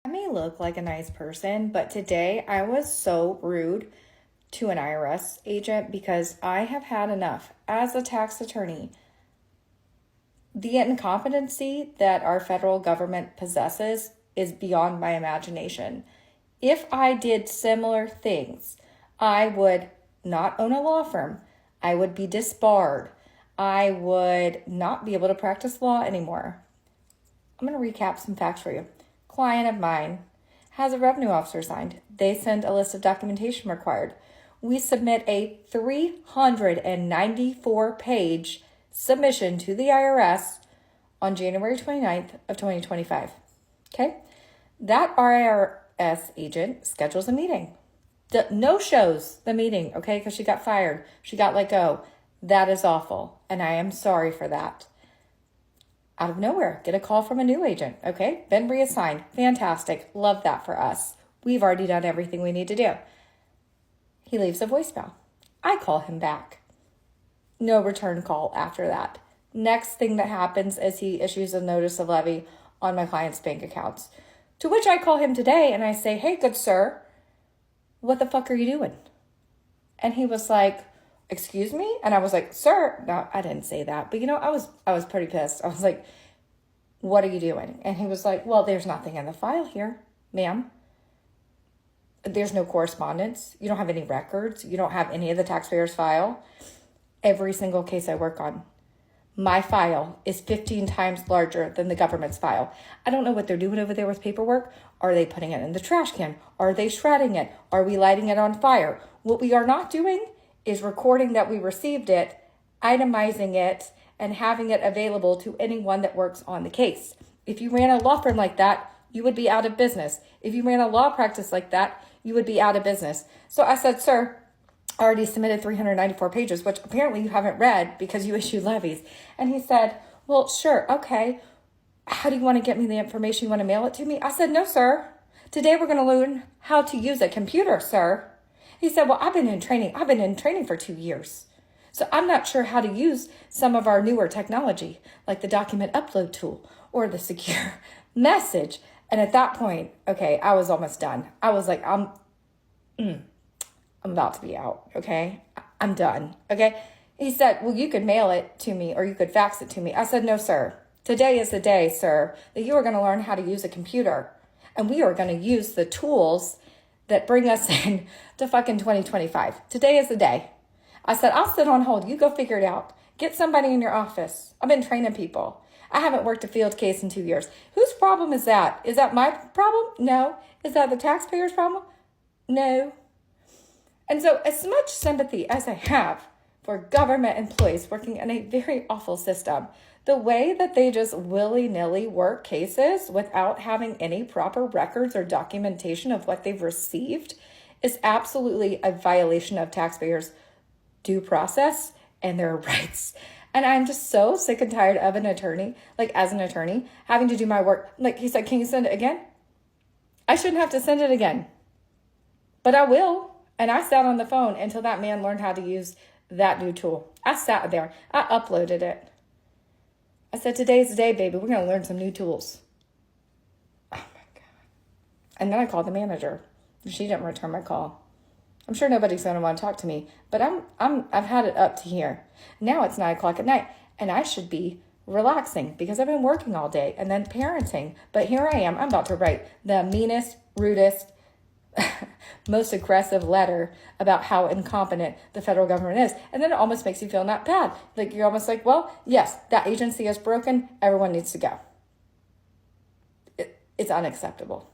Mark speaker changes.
Speaker 1: I may look like a nice person, but today I was so rude to an IRS agent because I have had enough. As a tax attorney, the incompetency that our federal government possesses is beyond my imagination. If I did similar things, I would not own a law firm. I would be disbarred. I would not be able to practice law anymore. I'm going to recap some facts for you. Client of mine has a revenue officer assigned. They send a list of documentation required. We submit a 394-page submission to the IRS on January 29th of 2025. Okay? That IRS agent schedules a meeting. No shows the meeting, okay? Because she got fired. She got let go. That is awful. And I am sorry for that. Out of nowhere, get a call from a new agent. Okay, been reassigned. Fantastic. Love that for us. We've already done everything we need to do. He leaves a voicemail. I call him back. No return call after that. Next thing that happens is he issues a notice of levy on my client's bank accounts. To which I call him today and I say, hey, good sir, what the fuck are you doing? And he was like, excuse me? And I was like, sir, no, I didn't say that. But I was pretty pissed. I was like, what are you doing? And he was like, well, there's nothing in the file here, ma'am. There's no correspondence. You don't have any records. You don't have any of the taxpayers' file. Every single case I work on, my file is 15 times larger than the government's file. I don't know what they're doing over there with paperwork. Are they putting it in the trash can? Are they shredding it? Are we lighting it on fire? What we are not doing is recording that we received it, itemizing it, and having it available to anyone that works on the case. If you ran a law firm like that, you would be out of business. If you ran a law practice like that, you would be out of business. So I said, sir, I already submitted 394 pages, which apparently you haven't read because you issued levies. And he said, well, sure, okay. How do you want to get me the information? You want to mail it to me? I said, no, sir. Today we're going to learn how to use a computer, sir. He said, well, I've been in training for 2 years. So I'm not sure how to use some of our newer technology, like the document upload tool or the secure message. And at that point, okay, I was almost done. I was like, I'm about to be out, okay? I'm done, okay? He said, well, you could mail it to me or you could fax it to me. I said, no, sir. Today is the day, sir, that you are going to learn how to use a computer. And we are going to use the tools that bring us in to fucking 2025. Today is the day. I said, I'll sit on hold. You go figure it out. Get somebody in your office. I've been training people. I haven't worked a field case in 2 years. Whose problem is that? Is that my problem? No. Is that the taxpayer's problem? No. And so as much sympathy as I have for government employees working in a very awful system, the way that they just willy-nilly work cases without having any proper records or documentation of what they've received is absolutely a violation of taxpayers' due process and their rights. And I'm just so sick and tired of an attorney, like as an attorney, having to do my work. Like he said, can you send it again? I shouldn't have to send it again, but I will. And I sat on the phone until that man learned how to use that new tool. I sat there. I uploaded it. I said, today's the day, baby. We're going to learn some new tools. Oh, my God. And then I called the manager. She didn't return my call. I'm sure nobody's going to want to talk to me, but I've had it up to here. Now it's 9 o'clock at night, and I should be relaxing because I've been working all day and then parenting. But here I am. I'm about to write the meanest, rudest, most aggressive letter about how incompetent the federal government is. And then it almost makes you feel not bad. Like you're almost like, well, yes, that agency is broken. Everyone needs to go. It's unacceptable.